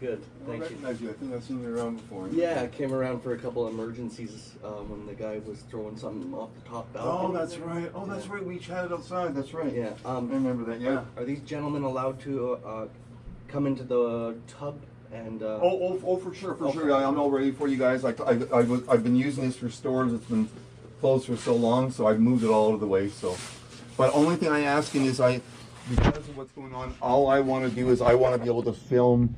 Good. Thank you. I recognize you. I think I've seen you around before. Yeah, I came around for a couple of emergencies when the guy was throwing something off the top balcony. Oh, that's right. Oh, that's right. We chatted outside. That's right. Yeah. I remember that. Yeah. Are these gentlemen allowed to come into the tub and? Oh, for sure, for sure. I'm all ready for you guys. I've been using this for storage. It's been closed for so long, so I've moved it all out of the way. So, but only thing I'm asking is because of what's going on, all I want to do is I want to be able to film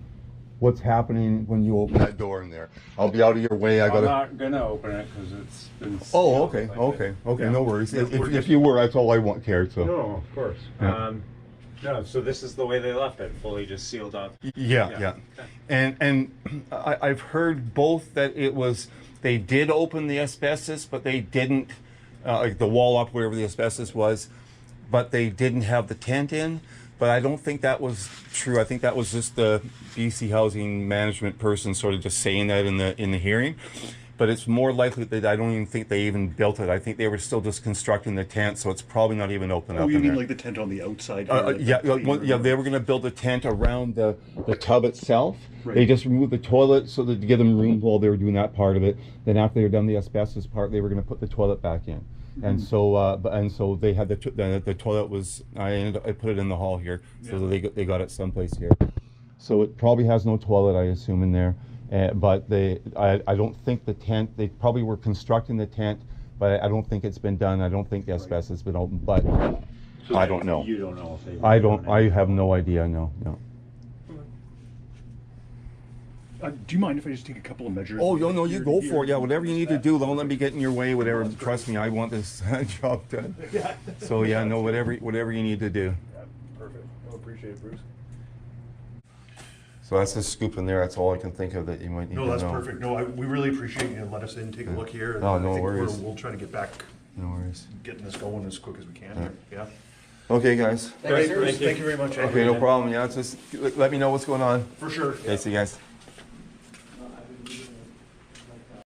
what's happening when you open that door in there. I'll be out of your way. I'm not gonna open it because it's been. Oh, okay, okay. Yeah. No worries. If you were, that's all I cared. So. No, of course. Yeah. No, so this is the way they left it, fully just sealed up. Yeah. And I've heard both that they did open the asbestos, but they didn't, like the wall up wherever the asbestos was, but they didn't have the tent in. But I don't think that was true. I think that was just the BC Housing management person sort of just saying that in the hearing. But it's more likely that I don't even think they even built it. I think they were still just constructing the tent, so it's probably not even open up. Oh, you in mean there. like the tent on the outside? Yeah, they were going to build a tent around the tub itself. Right. They just removed the toilet so that to give them room while they were doing that part of it. Then after they were done the asbestos part, they were going to put the toilet back in. Mm-hmm. And so they had the toilet was I put it in the hall here, so they got it someplace here. So it probably has no toilet, I assume, in there. But I don't think the tent, they probably were constructing the tent, but I don't think it's been done. I don't think the asbestos has been open, but So I don't know. You don't know if they. I have no idea. No. Do you mind if I just take a couple of measures? Oh, no, you go for it. Yeah, whatever you need to do. Don't let me get in your way. Whatever. Trust me, I want this job done. Yeah. So yeah, no, whatever you need to do. Yeah, perfect. I appreciate it, Bruce. So that's the scoop in there. That's all I can think of that you might need to know. No, that's perfect. No, we really appreciate you let us in, take a look here. Oh, no I think worries. We'll try to get back, No worries. getting this going as quick as we can. Yeah. Okay, guys. Thank you very much. Okay, no problem. Yeah, just let me know what's going on. For sure. Okay, see you guys.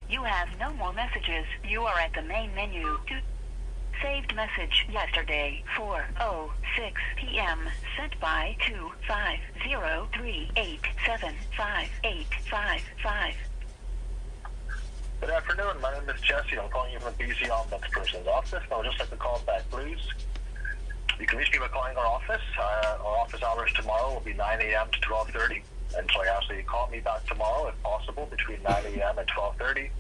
You have no more messages. You are at the main menu. Saved message yesterday, 4:06 p.m. Sent by 25038758555. Good afternoon. My name is Jesse. I'm calling you from the BC Ombudsperson's office. I would just like to call back, please. You can reach me by calling our office. Our office hours tomorrow will be 9 a.m. to 12:30. And so I ask that you call me back tomorrow, if possible, between 9 a.m. and 12:30.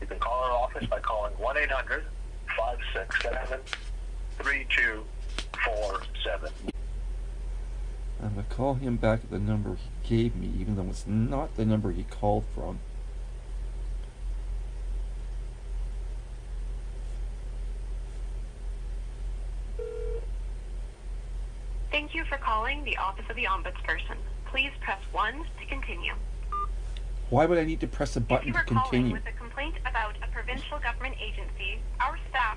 You can call our office by calling 1-800-567-3247. I'm going to call him back at the number he gave me, even though it's not the number he called from. Thank you for calling the Office of the Ombudsperson. Please press 1 to continue. Why would I need to press a If button you to are calling continue? with a complaint about a provincial government agency, our staff...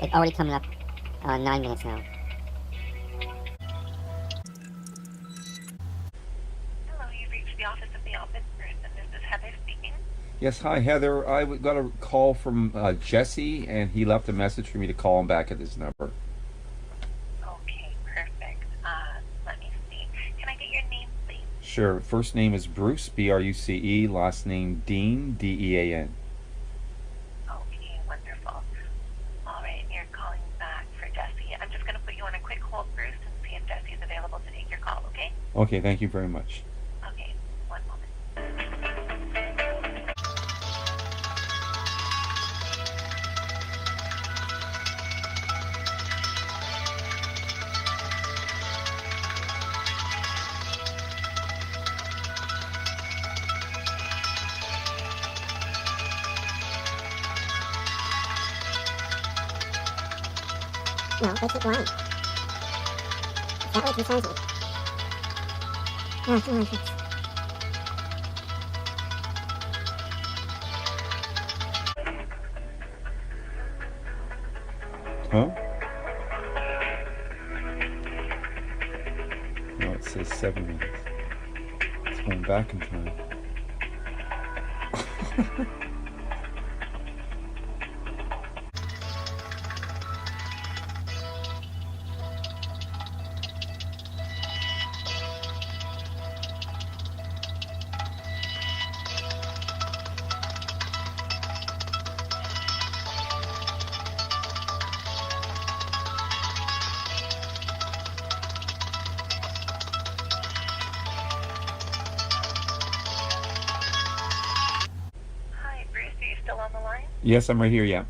It's already coming up 9 minutes now. Hello, you've reached the Office of the Ombudsperson. This is Heather speaking. Yes, hi Heather. Got a call from Jesse, and he left a message for me to call him back at this number. Okay, perfect. Let me see. Can I get your name, please? Sure. First name is Bruce, Bruce. Last name Dean, Dean. Okay, wonderful. All right, you're calling back for Jesse. I'm just going to put you on a quick hold, Bruce, and see if Jesse is available to take your call, okay? Okay, thank you very much. Okay, one moment. No, they keep lying. That way concerns me. No, come on, folks. Huh? No, it says 7 minutes. It's going back in time. Hi, Bruce. Are you still on the line? Yes, I'm right here, yeah.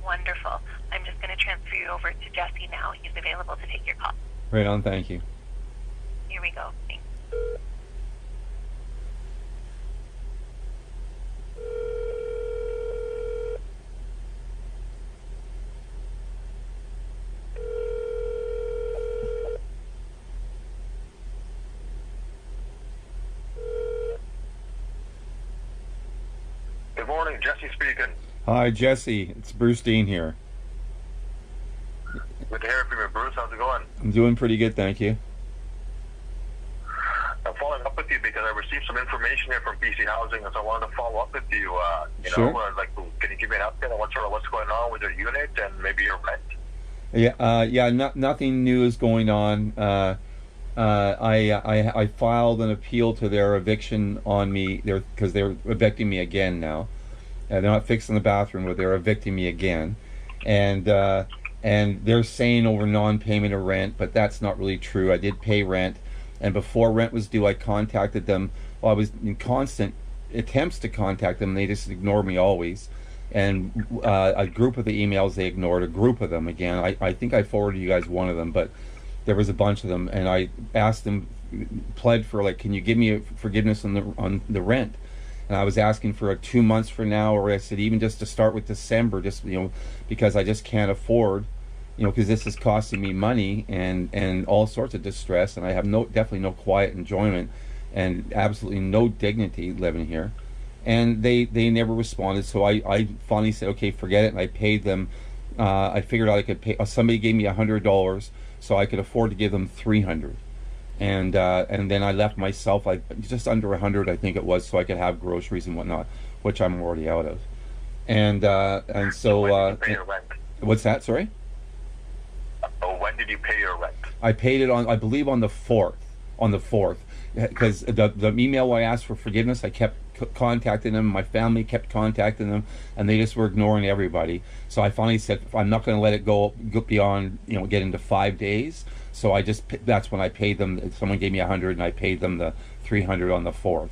Wonderful. I'm just going to transfer you over to Jesse now. He's available to take your call. Right on, thank you. Here we go. Thanks. Good morning, Jesse speaking. Hi, Jesse. It's Bruce Dean here. Good to hear from you, Bruce. How's it going? I'm doing pretty good, thank you. I'm following up with you because I received some information here from BC Housing, and so I wanted to follow up with you. Sure. Can you give me an update on what's going on with your unit and maybe your rent? Nothing new is going on. I filed an appeal to their eviction on me because they're evicting me again now. They're not fixing the bathroom, but they're evicting me again, and they're saying over non-payment of rent, but that's not really true. I did pay rent, and before rent was due, I contacted them. Well, I was in constant attempts to contact them. They just ignored me always. And a group of the emails they ignored, a group of them again. I think I forwarded you guys one of them, but there was a bunch of them, and I asked them, pled for can you give me a forgiveness on the rent? And I was asking for 2 months for now, or I said even just to start with December, just because I just can't afford, because this is costing me money and all sorts of distress, and I have definitely no quiet enjoyment, and absolutely no dignity living here. And they never responded, so I finally said, okay, forget it, and I paid them. I figured out I could pay. Somebody gave me $100, so I could afford to give them $300, and then I left myself just under $100, I think it was, so I could have groceries and whatnot, which I'm already out of. And so when did you pay your rent? What's that? Sorry. When did you pay your rent? I paid it I believe on the 4th. On the 4th, because the email I asked for forgiveness, I kept contacting them. My family kept contacting them, and they just were ignoring everybody. So I finally said, I'm not going to let it go beyond, get into 5 days. So that's when I paid them. Someone gave me $100, and I paid them the $300 on the 4th.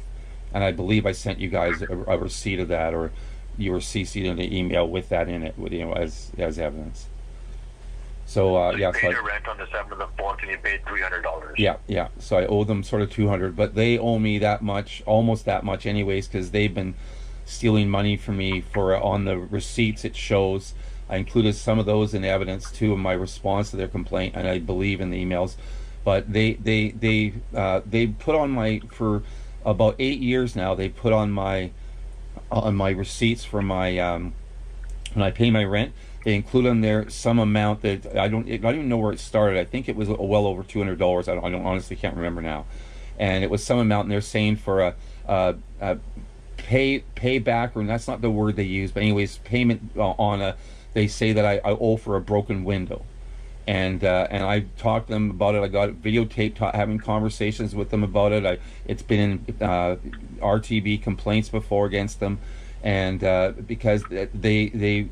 And I believe I sent you guys a receipt of that, or you were CC'd in the email with that in it, with as evidence. So you paid your rent on December the 4th, and you paid $300. Yeah. So I owe them sort of $200, but they owe me that much, almost that much, anyways, because they've been stealing money from me on the receipts. It shows. I included some of those in evidence too in my response to their complaint, and I believe in the emails. But they put on for about 8 years now. They put on my receipts for my when I pay my rent. They include on there some amount that I don't even know where it started. I think it was well over $200. I don't honestly can't remember now. And it was some amount, and they're saying for a pay back, or that's not the word they use, but anyways, payment on a. They say that I owe for a broken window, and I talked to them about it. I got videotaped having conversations with them about it. It's been in RTB complaints before against them, and because they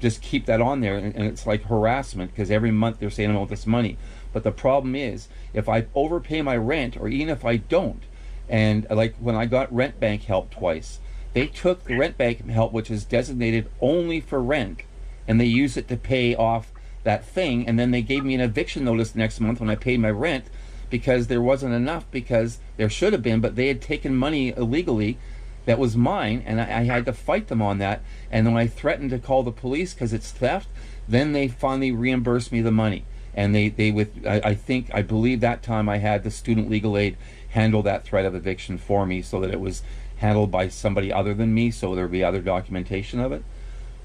just keep that on there, and it's like harassment, because every month they're saying about this money. But the problem is, if I overpay my rent, or even if I don't, and like when I got rent bank help twice, they took the rent bank help, which is designated only for rent, and they used it to pay off that thing, and then they gave me an eviction notice next month when I paid my rent, because there wasn't enough, because there should have been, but they had taken money illegally that was mine, and I had to fight them on that. And when I threatened to call the police because it's theft, then they finally reimbursed me the money. And I believe that time I had the student legal aid handle that threat of eviction for me, so that it was handled by somebody other than me, so there'd be other documentation of it.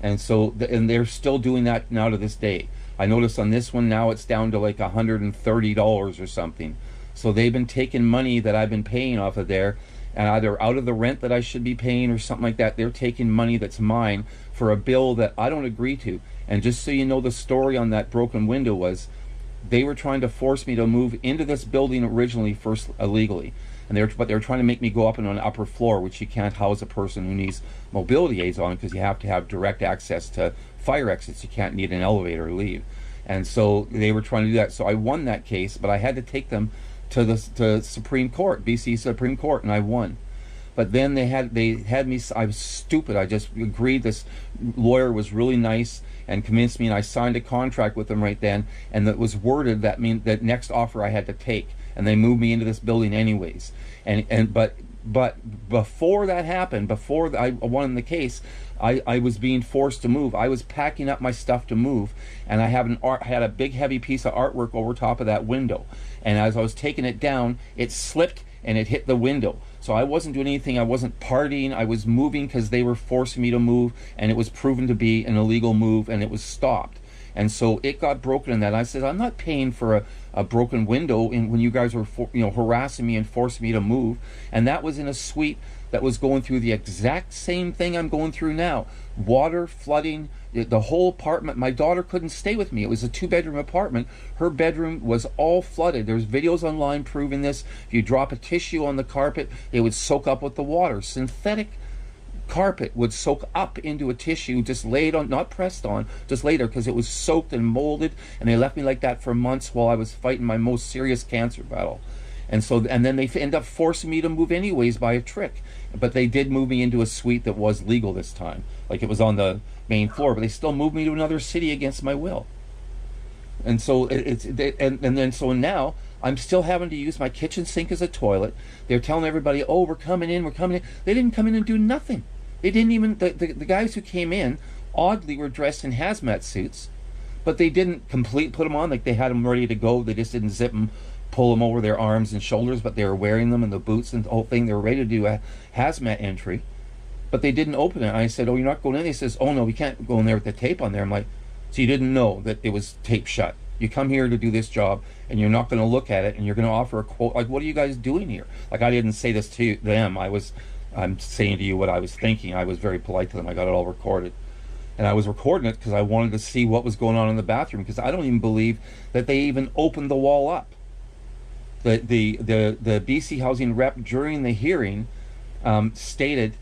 And so, and they're still doing that now to this day. I noticed on this one now it's down to like $130 or something. So they've been taking money that I've been paying off of there, and either out of the rent that I should be paying or something like that, they're taking money that's mine for a bill that I don't agree to. And just so you know, the story on that broken window was, they were trying to force me to move into this building originally first illegally. But they were trying to make me go up on an upper floor, which you can't house a person who needs mobility aids on, because you have to have direct access to fire exits. You can't need an elevator to leave. And so they were trying to do that. So I won that case, but I had to take them to the Supreme Court, BC Supreme Court, and I won. But then they had me. I was stupid. I just agreed. This lawyer was really nice and convinced me, and I signed a contract with them right then, and that was worded that that next offer I had to take, and they moved me into this building anyways. But before that happened, before I won the case, I was being forced to move. I was packing up my stuff to move, and I had a big heavy piece of artwork over top of that window, and as I was taking it down, it slipped and it hit the window. So I wasn't doing anything. I wasn't partying. I was moving because they were forcing me to move, and it was proven to be an illegal move, and it was stopped. And so it got broken in that. I said, I'm not paying for a broken window when you guys were harassing me and forcing me to move. And that was in a suite that was going through the exact same thing I'm going through now. Water, flooding, the whole apartment. My daughter couldn't stay with me. It was a 2-bedroom apartment. Her bedroom was all flooded. There's videos online proving this. If you drop a tissue on the carpet, it would soak up with the water. Synthetic carpet would soak up into a tissue, just laid on, not pressed on, just laid there, because it was soaked and molded, and they left me like that for months while I was fighting my most serious cancer battle. And then they end up forcing me to move anyways by a trick. But they did move me into a suite that was legal this time. Like, it was on the main floor, but they still moved me to another city against my will. And so so now I'm still having to use my kitchen sink as a toilet. They're telling everybody, oh, we're coming in. They didn't come in and do nothing. They didn't even, the guys who came in, oddly, were dressed in hazmat suits, but they didn't put them on, like they had them ready to go. They just didn't zip them, pull them over their arms and shoulders, but they were wearing them and the boots and the whole thing. They were ready to do a hazmat entry, but they didn't open it. And I said, oh, you're not going in? He says, oh, no, we can't go in there with the tape on there. I'm like, so you didn't know that it was taped shut. You come here to do this job, and you're not going to look at it, and you're going to offer a quote. Like, what are you guys doing here? Like, I didn't say this to them. I'm saying to you what I was thinking. I was very polite to them. I got it all recorded. And I was recording it because I wanted to see what was going on in the bathroom, because I don't even believe that they even opened the wall up. The BC Housing rep during the hearing stated,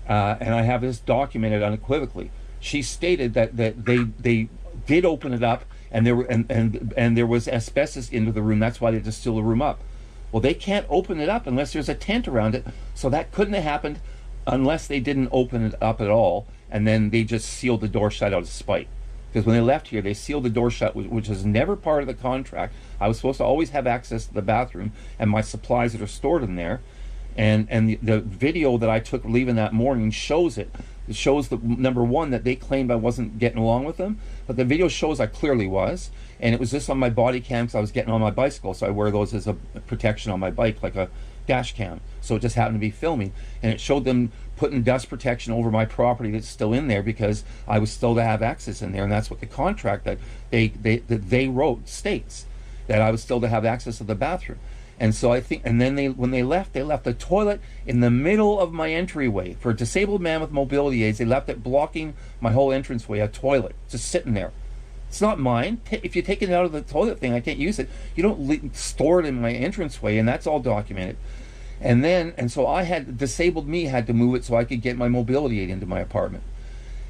and I have this documented unequivocally, she stated that they did open it up, and there was asbestos into the room. That's why they just sealed the room up. Well, they can't open it up unless there's a tent around it, so that couldn't have happened unless they didn't open it up at all, and then they just sealed the door shut out of spite. Because when they left here, they sealed the door shut, which is never part of the contract. I was supposed to always have access to the bathroom and my supplies that are stored in there. And the video that I took leaving that morning shows it. It shows the number one, that they claimed I wasn't getting along with them, but the video shows I clearly was, and it was just on my body cam because I was getting on my bicycle, so I wear those as a protection on my bike, like a dash cam. So it just happened to be filming, and it showed them putting dust protection over my property that's still in there because I was still to have access in there, and that's what the contract that they wrote states, that I was still to have access to the bathroom. And so I think, and then when they left the toilet in the middle of my entryway. For a disabled man with mobility aids, they left it blocking my whole entranceway, a toilet, just sitting there. It's not mine. If you take it out of the toilet thing, I can't use it. You don't store it in my entranceway, and that's all documented. And so disabled me had to move it so I could get my mobility aid into my apartment.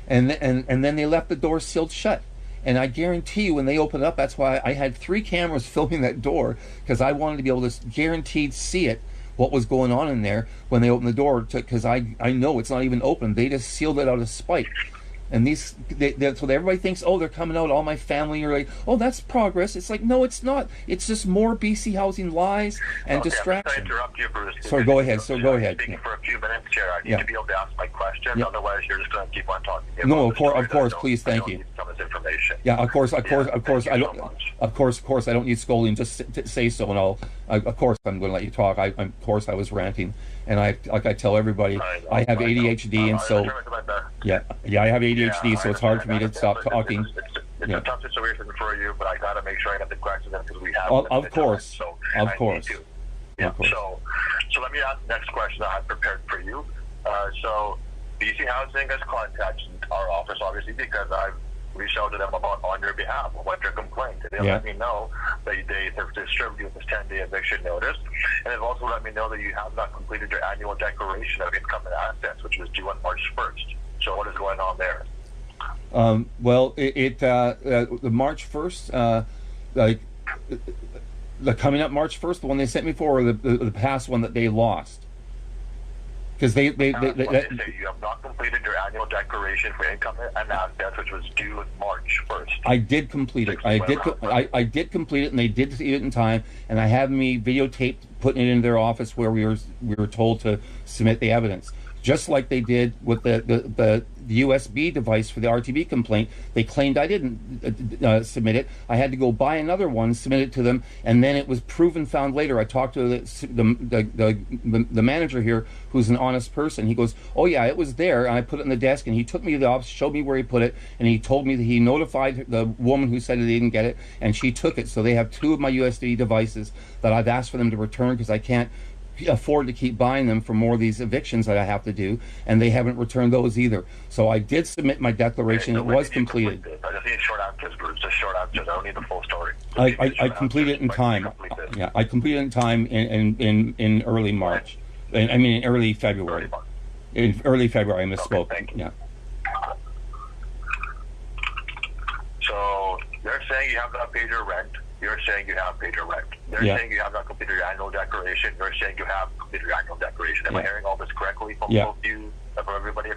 And then they left the door sealed shut. And I guarantee you, when they opened it up, that's why I had 3 cameras filming that door, because I wanted to be able to guaranteed see it, what was going on in there when they opened the door, because I know it's not even open. They just sealed it out of spite. And so everybody thinks, oh, they're coming out, all my family are like, oh, that's progress. It's like, no, it's not. It's just more BC Housing lies and distraction. I'm sorry to interrupt you, Bruce. Sorry, go ahead. Go ahead. Speaking for a few minutes here. I need to be able to ask my question. Otherwise, you're just going to keep on talking. No, of course, please, thank you. Some of this information. Yeah, of course, I don't need scolding. Just say so, and of course, I'm going to let you talk. Of course, I was ranting, and I tell everybody, I have ADHD, and so I have ADHD, so it's hard for me to stop talking. It's a tough situation for you, but I got to make sure I get the questions in because we have. Of course. So let me ask the next question I have prepared for you. So BC Housing has contacted our office, obviously, because I've reached out to them on your behalf what their complaint. They let me know that they have distributed you with this 10-day eviction notice, and they've also let me know that you have not completed your annual declaration of income and assets, which was due on March 1st. So what is going on there? Well, the March 1st, the coming up March 1st, the one they sent me for, or the past one that they lost? Because they say you have not completed your annual declaration for income and assets, which was due on March 1st. I did complete it. I did complete it, and they did see it in time. And I have me videotaped, putting it in their office where we were told to submit the evidence, just like they did with the USB device for the RTB complaint. They claimed I didn't submit it. I had to go buy another one, submit it to them, and then it was found later. I talked to the manager here, who's an honest person. He goes, oh yeah, it was there, and I put it in the desk, and he took me to the office, showed me where he put it, and he told me that he notified the woman who said that they didn't get it, and she took it. So they have 2 of my USB devices that I've asked for them to return, because I can't afford to keep buying them for more of these evictions that I have to do, and they haven't returned those either. So I did submit my declaration. It was completed. I just need short answers, Bruce. Just short answers. I don't need the full story. I completed it in time. Yeah, I completed it in time in early March. I mean, in early February. In early February, I misspoke. Okay, yeah. So they're saying you have not paid your rent. You're saying you have paid your rent. They're saying you have not completed your annual declaration. You're saying you have completed your annual declaration. Am I hearing all this correctly from both you, from everybody?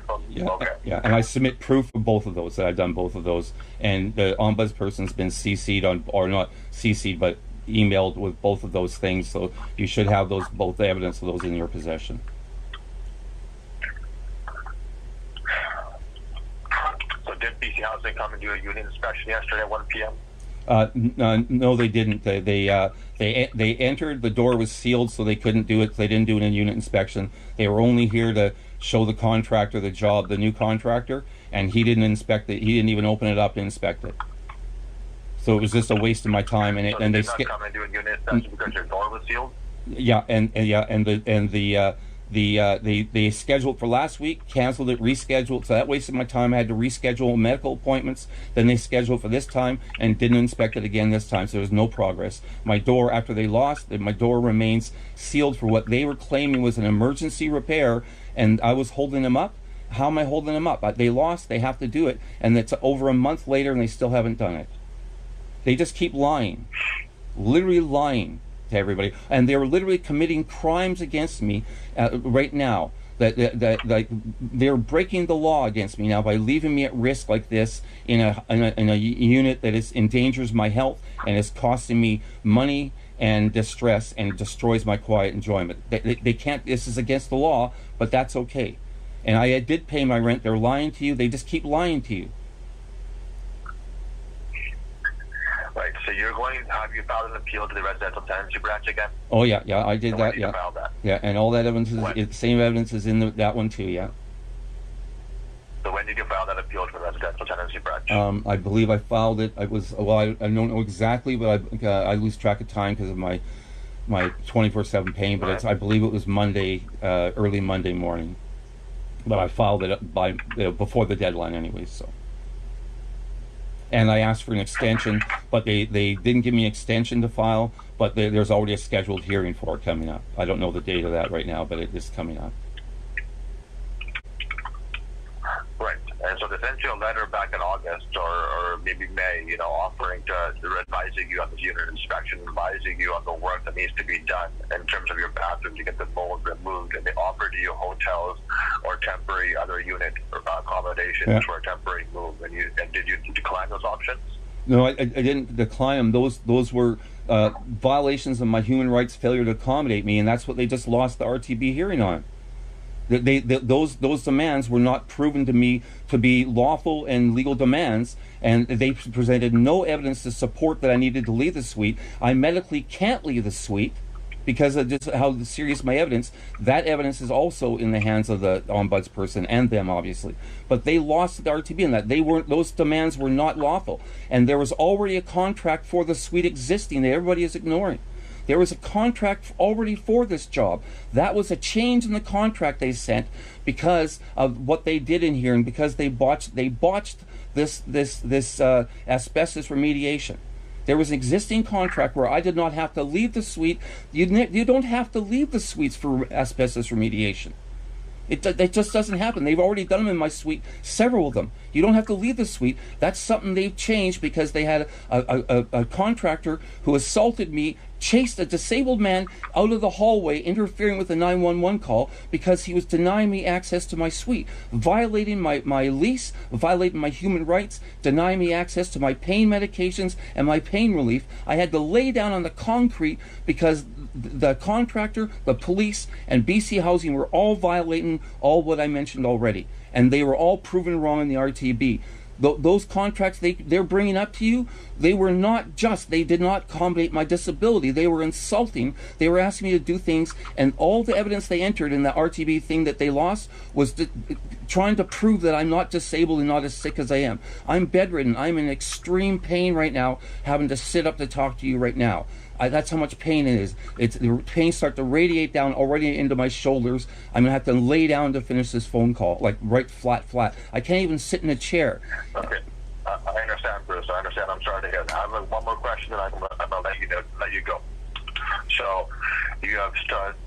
Yeah, and I submit proof of both of those, that I've done both of those. And the ombudsperson's been CC'd on, or not CC'd, but emailed with both of those things. So you should have both the evidence of those in your possession. So did BC Housing come and do a unit inspection yesterday at 1 p.m.? No, they didn't. They entered. The door was sealed, so they couldn't do it. They didn't do a unit inspection. They were only here to show the contractor the job, the new contractor, and he didn't inspect it. He didn't even open it up to inspect it. So it was just a waste of my time. And they did not come and do a unit inspection because your door was sealed. They scheduled for last week, canceled it, rescheduled. So that wasted my time. I had to reschedule medical appointments. Then they scheduled for this time and didn't inspect it again this time. So there was no progress. My door, after they lost, my door remains sealed for what they were claiming was an emergency repair, and I was holding them up. How am I holding them up? They lost. They have to do it, and it's over a month later, and they still haven't done it. They just keep lying, literally lying to everybody, and they're literally committing crimes against me right now. That they're breaking the law against me now by leaving me at risk like this in a unit that endangers my health and is costing me money and distress and destroys my quiet enjoyment. They can't. This is against the law, but that's okay. And I did pay my rent. They're lying to you. They just keep lying to you. Right, so you're going to have you filed an appeal to the residential tenancy branch again? Oh yeah, I did that. Yeah, file that? Yeah, and all that evidence is the same evidence is in that one too. Yeah. So when did you file that appeal to the residential tenancy branch? I believe I filed it. I don't know exactly, but I lose track of time because of my 24/7 pain, but I believe it was Monday, early Monday morning. But I filed it by before the deadline anyways, so. And I asked for an extension, but they didn't give me an extension to file, but there's already a scheduled hearing for it coming up. I don't know the date of that right now, but it is coming up. Right. And so they sent you a letter back in August or maybe May, offering advising you on this unit inspection, advising you on the work that needs to be done in terms of your bathroom to get the mold removed, and they offered you hotels or temporary other unit accommodations for a temporary move. And did you decline those options? No, I didn't decline them. Those were violations of my human rights, failure to accommodate me, and that's what they just lost the RTB hearing on. Those demands were not proven to me to be lawful and legal demands, and they presented no evidence to support that I needed to leave the suite. I medically can't leave the suite because of just how serious my evidence. That evidence is also in the hands of the ombudsperson and them, obviously. But they lost the RTB in that. Those demands were not lawful, and there was already a contract for the suite existing that everybody is ignoring. There was a contract already for this job. That was a change in the contract they sent because of what they did in here and because they botched this asbestos remediation. There was an existing contract where I did not have to leave the suite. You don't have to leave the suites for asbestos remediation. It just doesn't happen. They've already done them in my suite, several of them. You don't have to leave the suite. That's something they've changed because they had a contractor who assaulted me, chased a disabled man out of the hallway, interfering with the 911 call because he was denying me access to my suite, violating my lease, violating my human rights, denying me access to my pain medications and my pain relief. I had to lay down on the concrete because the contractor, the police, and BC Housing were all violating all what I mentioned already. And they were all proven wrong in the RTB. Those contracts they're bringing up to you, they were not just. They did not accommodate my disability. They were insulting. They were asking me to do things, and all the evidence they entered in the RTB thing that they lost was trying to prove that I'm not disabled and not as sick as I am. I'm bedridden. I'm in extreme pain right now, having to sit up to talk to you right now. That's how much pain it is. The pain starts to radiate down already into my shoulders. I'm going to have to lay down to finish this phone call, like right flat. I can't even sit in a chair. Okay. I understand, Bruce. I understand. I'm sorry to hear that. I have one more question, and I'm going to let you go. So, you have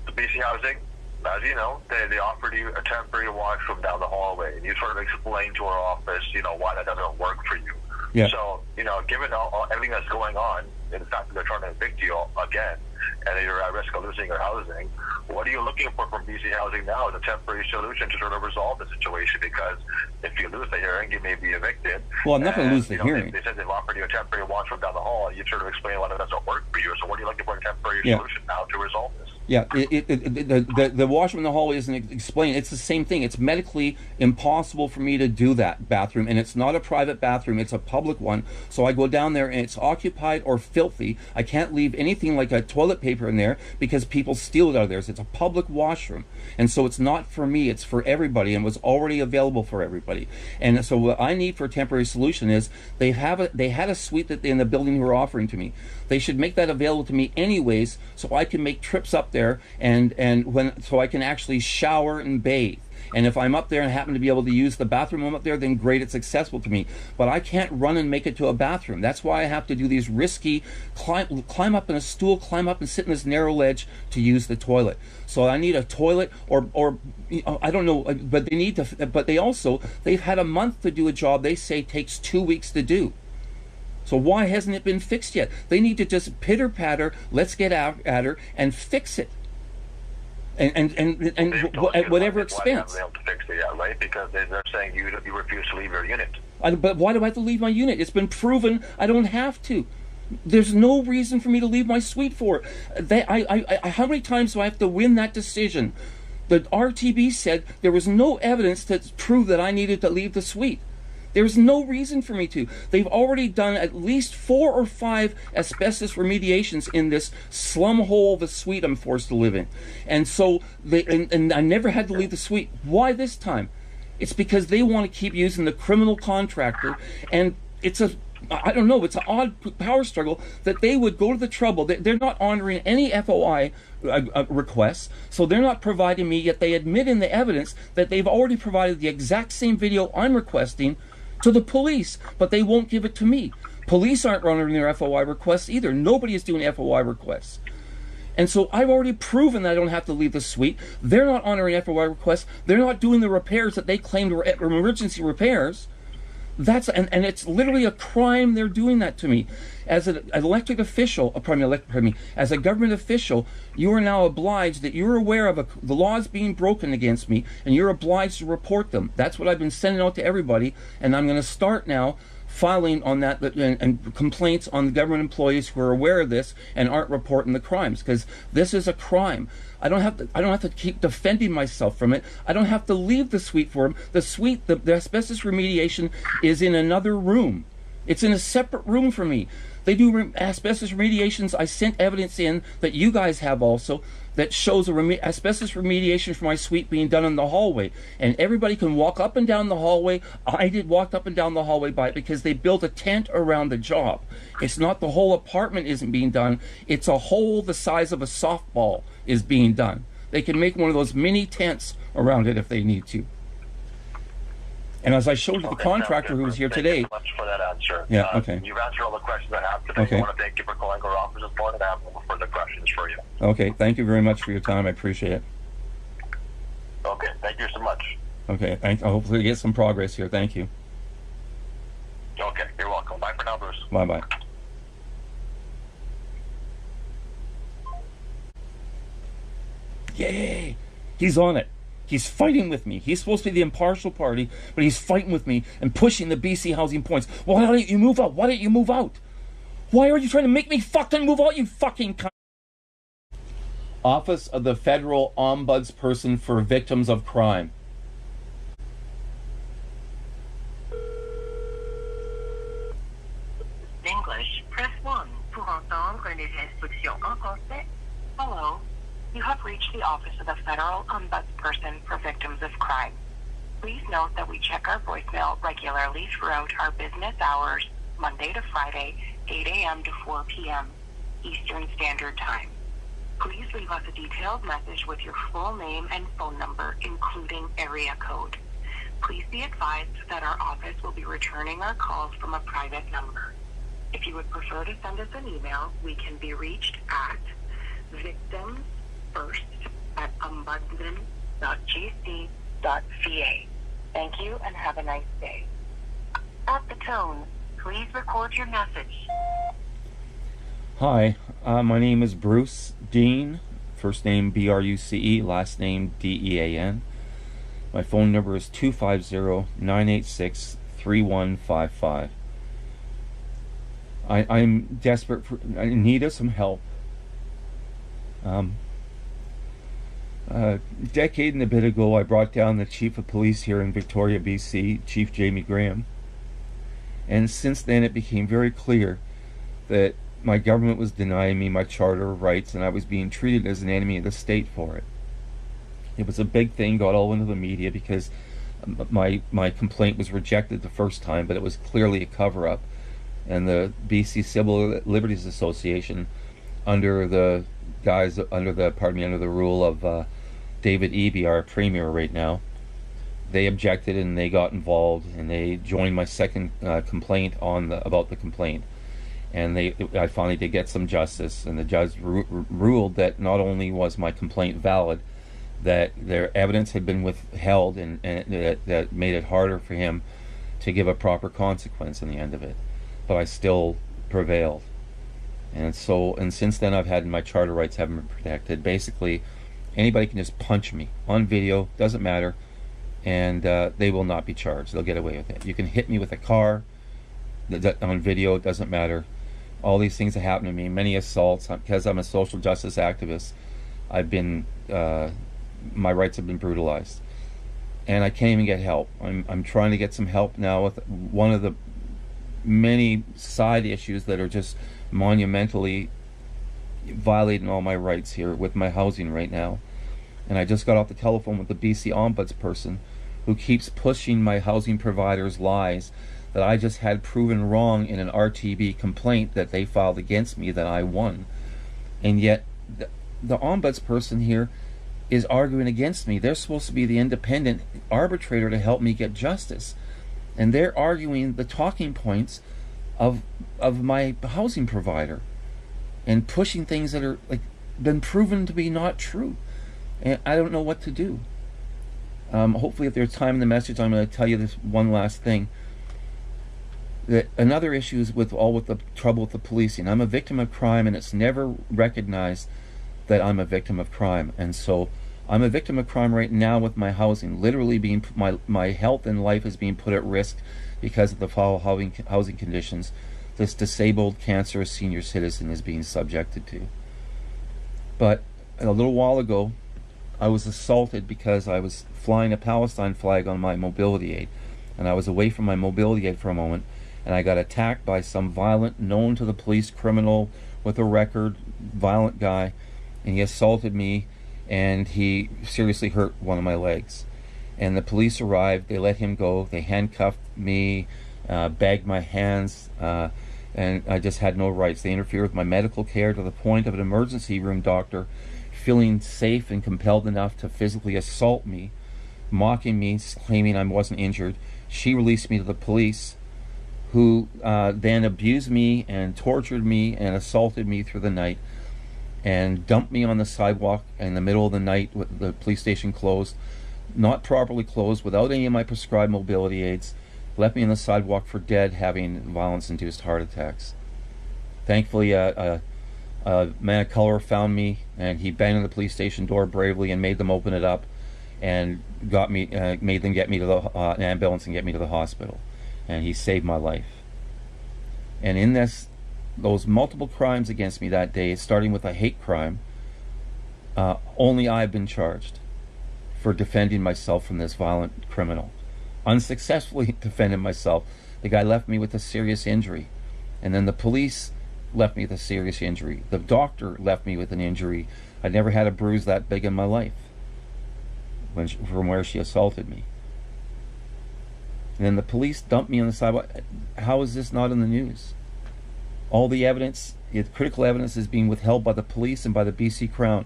the BC Housing. As you know, they offered you a temporary washroom down the hallway, and you sort of explained to our office, why that doesn't work for you. Yeah. So, given everything that's going on, in fact that they're trying to evict you again, and you're at risk of losing your housing, what are you looking for from BC Housing now as a temporary solution to sort of resolve the situation? Because if you lose the hearing, you may be evicted. Well, I'm not going to lose the hearing. They said they've offered you a temporary washroom down the hall, and you sort of explain why that doesn't work for you. So what are you looking for a temporary solution now to resolve this? Yeah, the washroom in the hallway isn't explained. It's the same thing. It's medically impossible for me to do that bathroom, and it's not a private bathroom. It's a public one. So I go down there, and it's occupied or filthy. I can't leave anything like a toilet paper in there because people steal it out of there. It's a public washroom, and so it's not for me. It's for everybody, and was already available for everybody. And so what I need for a temporary solution is they had a suite that in the building who were offering to me. They should make that available to me anyways, so I can make trips up there so I can actually shower and bathe. And if I'm up there and happen to be able to use the bathroom I'm up there, then great, it's accessible to me. But I can't run and make it to a bathroom. That's why I have to do these risky climb up in a stool, climb up and sit in this narrow ledge to use the toilet. So I need a toilet or I don't know, but they need to. But they've had a month to do a job they say takes 2 weeks to do. So why hasn't it been fixed yet? They need to just pitter-patter, let's get out at her and fix it. And at whatever expense. They haven't been able to fix it yet, right? Because they're saying you refuse to leave your unit. But why do I have to leave my unit? It's been proven I don't have to. There's no reason for me to leave my suite for it. How many times do I have to win that decision? The RTB said there was no evidence to prove that I needed to leave the suite. There's no reason for me to. They've already done at least 4 or 5 asbestos remediations in this slum hole of a suite I'm forced to live in. And so and I never had to leave the suite. Why this time? It's because they want to keep using the criminal contractor, and it's a I don't know, it's an odd power struggle that they would go to the trouble. They're not honoring any FOI requests, so they're not providing me, yet they admit in the evidence that they've already provided the exact same video I'm requesting to the police, but they won't give it to me. Police aren't honoring their FOI requests either. Nobody is doing FOI requests. And so I've already proven that I don't have to leave the suite. They're not honoring FOI requests. They're not doing the repairs that they claimed were emergency repairs. And it's literally a crime they're doing that to me. As an elected official, as a government official, you are now obliged that you're aware of the laws being broken against me, and you're obliged to report them. That's what I've been sending out to everybody, and I'm going to start now filing on that and complaints on the government employees who are aware of this and aren't reporting the crimes, because this is a crime. I don't have to keep defending myself from it. I don't have to leave the suite for them. The suite, the asbestos remediation is in another room. It's in a separate room for me. They do asbestos remediations. I sent evidence in that you guys have also that shows asbestos remediation for my suite being done in the hallway. And everybody can walk up and down the hallway. I did walk up and down the hallway by it because they built a tent around the job. It's not the whole apartment isn't being done. It's a hole the size of a softball is being done. They can make one of those mini tents around it if they need to. And as I showed you the contractor who was here today. Thank you so much for that answer. Yeah, okay. You've answered all the questions I have today. Okay. I want to thank you for calling our office this morning. I have no further questions for you. Okay, thank you very much for your time. I appreciate it. Okay, thank you so much. Okay, hopefully we get some progress here. Thank you. Okay, you're welcome. Bye for now, Bruce. Bye-bye. Yay! He's on it. He's fighting with me. He's supposed to be the impartial party, but he's fighting with me and pushing the BC housing points. Why don't you move out? Why don't you move out? Why are you trying to make me fucking move out, you fucking cunt? Office of the Federal Ombudsperson for Victims of Crime. English, press 1 pour entendre les instructions en français. Hello. You have reached the Office of the Federal Ombudsperson for Victims of Crime. Please note that we check our voicemail regularly throughout our business hours, Monday to Friday, 8 a.m. to 4 p.m. Eastern Standard Time. Please leave us a detailed message with your full name and phone number, including area code. Please be advised that our office will be returning our calls from a private number. If you would prefer to send us an email, we can be reached at victimsfirst@ombudsman.gc.ca. Thank you and have a nice day. At the tone, please record your message. Hi, my name is Bruce Dean. First name B-R-U-C-E, last name D-E-A-N. My phone number is 250-986-3155. I'm desperate for, I need some help. A decade and a bit ago, I brought down the chief of police here in Victoria, BC, Chief Jamie Graham. And since then, it became very clear that my government was denying me my charter of rights, and I was being treated as an enemy of the state for it. It was a big thing, got all into the media because my complaint was rejected the first time, but it was clearly a cover-up. And the BC Civil Liberties Association, under the rule of David Eby, our premier right now, they objected and they got involved and they joined my second complaint about the complaint. And I finally did get some justice, and the judge ruled that not only was my complaint valid, that their evidence had been withheld, and that made it harder for him to give a proper consequence in the end of it. But I still prevailed. And since then I've had my charter rights haven't been protected. Basically, anybody can just punch me on video, doesn't matter, and they will not be charged. They'll get away with it. You can hit me with a car on video, doesn't matter. All these things that happen to me, many assaults, because I'm a social justice activist, I've been, my rights have been brutalized. And I can't even get help. I'm trying to get some help now with one of the many side issues that are just monumentally violating all my rights here with my housing right now. And I just got off the telephone with the BC Ombudsperson, who keeps pushing my housing providers lies that I just had proven wrong in an RTB complaint that they filed against me that I won. And yet the ombudsperson here is arguing against me. They're supposed to be the independent arbitrator to help me get justice. And they're arguing the talking points of my housing provider and pushing things that are like been proven to be not true. And I don't know what to do. Hopefully if there's time in the message, I'm going to tell you this one last thing. That another issue is with the trouble with the policing. I'm a victim of crime, and it's never recognized that I'm a victim of crime. And so I'm a victim of crime right now with my housing. Literally being my health and life is being put at risk because of the foul housing conditions this disabled, cancerous senior citizen is being subjected to. But a little while ago, I was assaulted because I was flying a Palestine flag on my mobility aid, and I was away from my mobility aid for a moment, and I got attacked by some violent, known to the police criminal with a record, violent guy, and he assaulted me, and he seriously hurt one of my legs. And the police arrived, they let him go, they handcuffed me, bagged my hands, and I just had no rights. They interfered with my medical care to the point of an emergency room doctor feeling safe and compelled enough to physically assault me, mocking me, claiming I wasn't injured. She released me to the police, who then abused me and tortured me and assaulted me through the night and dumped me on the sidewalk in the middle of the night with the police station closed, not properly closed, without any of my prescribed mobility aids, left me on the sidewalk for dead, having violence-induced heart attacks. Thankfully, a man of color found me, and he banged on the police station door bravely and made them open it up, and got me, made them get me to the an ambulance and get me to the hospital, and he saved my life. And in those multiple crimes against me that day, starting with a hate crime, only I've been charged for defending myself from this violent criminal. Unsuccessfully defended myself. The guy left me with a serious injury, and then the police left me with a serious injury. The doctor left me with an injury. I'd never had a bruise that big in my life from where she assaulted me. And then the police dumped me on the sidewalk. How is this not in the news? All the evidence, critical evidence, is being withheld by the police and by the BC Crown.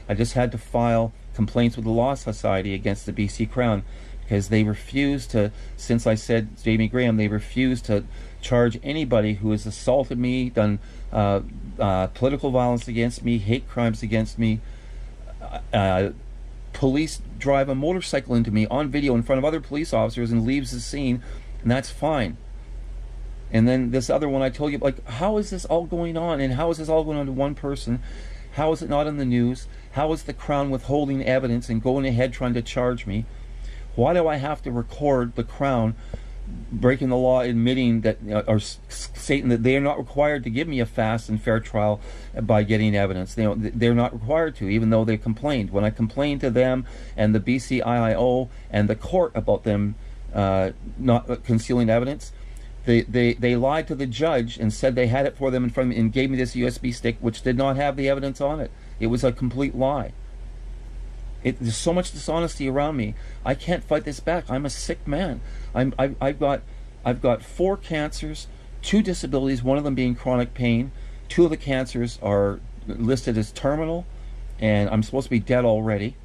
I just had to file complaints with the Law Society against the BC Crown because they refused to, since I said Jamie Graham, they refused to charge anybody who has assaulted me, done political violence against me, hate crimes against me. Police drive a motorcycle into me on video in front of other police officers and leaves the scene, and that's fine. And then this other one I told you, like, how is this all going on? And how is this all going on to one person? How is it not in the news? How is the Crown withholding evidence and going ahead trying to charge me? Why do I have to record the Crown breaking the law, admitting that, or stating that they are not required to give me a fast and fair trial by getting evidence? They're not required to, even though they complained. When I complained to them and the BCIIO and the court about them not concealing evidence, they lied to the judge and said they had it for them in front of me and gave me this USB stick which did not have the evidence on it. It was a complete lie. There's so much dishonesty around me. I can't fight this back. I'm a sick man. I've got 4 cancers, 2 disabilities, one of them being chronic pain. 2 of the cancers are listed as terminal, and I'm supposed to be dead already.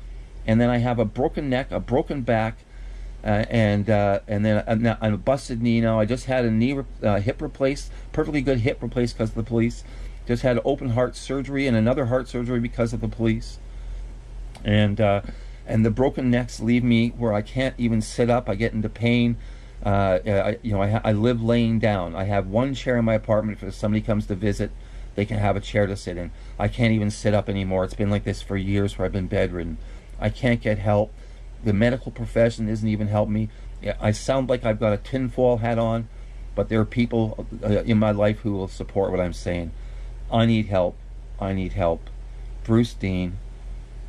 And then I have a broken neck, a broken back, and then a busted knee now. I just had a hip replaced, perfectly good hip replaced because of the police. Just had open heart surgery and another heart surgery because of the police. And the broken necks leave me where I can't even sit up. I get into pain. I live laying down. I have one chair in my apartment. If somebody comes to visit, they can have a chair to sit in. I can't even sit up anymore. It's been like this for years where I've been bedridden. I can't get help. The medical profession isn't even helping me. I sound like I've got a tinfoil hat on, but there are people in my life who will support what I'm saying. I need help. I need help. Bruce Dean,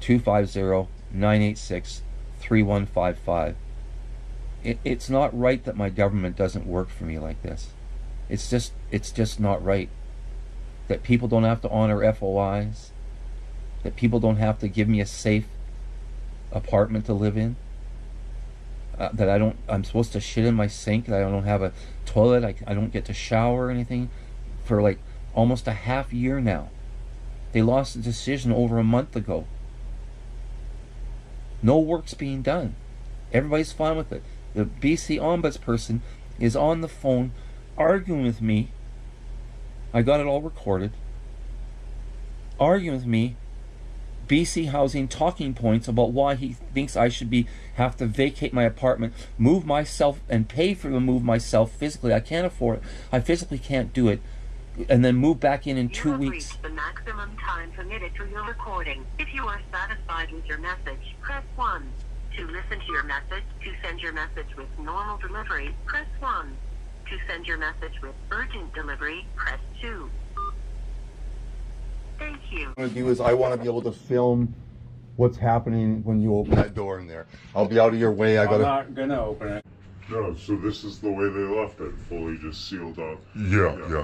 250-986-3155. It's not right that my government doesn't work for me like this. It's just not right. That people don't have to honor FOIs. That people don't have to give me a safe apartment to live in. that I'm supposed to shit in my sink, that I don't have a toilet, I don't get to shower or anything for like almost a half year now. They lost the decision over a month ago. No work's being done. Everybody's fine with it. The BC Ombudsperson is on the phone arguing with me. I got it all recorded. Arguing with me, BC Housing talking points about why he thinks I should have to vacate my apartment, move myself, and pay for the move myself physically. I can't afford it. I physically can't do it. And then move back in 2 weeks. You have reached the maximum time permitted for your recording. If you are satisfied with your message, press 1. To listen to your message, to send your message with normal delivery, press 1. To send your message with urgent delivery, press 2. Thank you. What I want to do is I want to be able to film what's happening when you open that door in there. I'll be out of your way. I'm not gonna open it. No, so this is the way they left it, fully just sealed up. Yeah, yeah.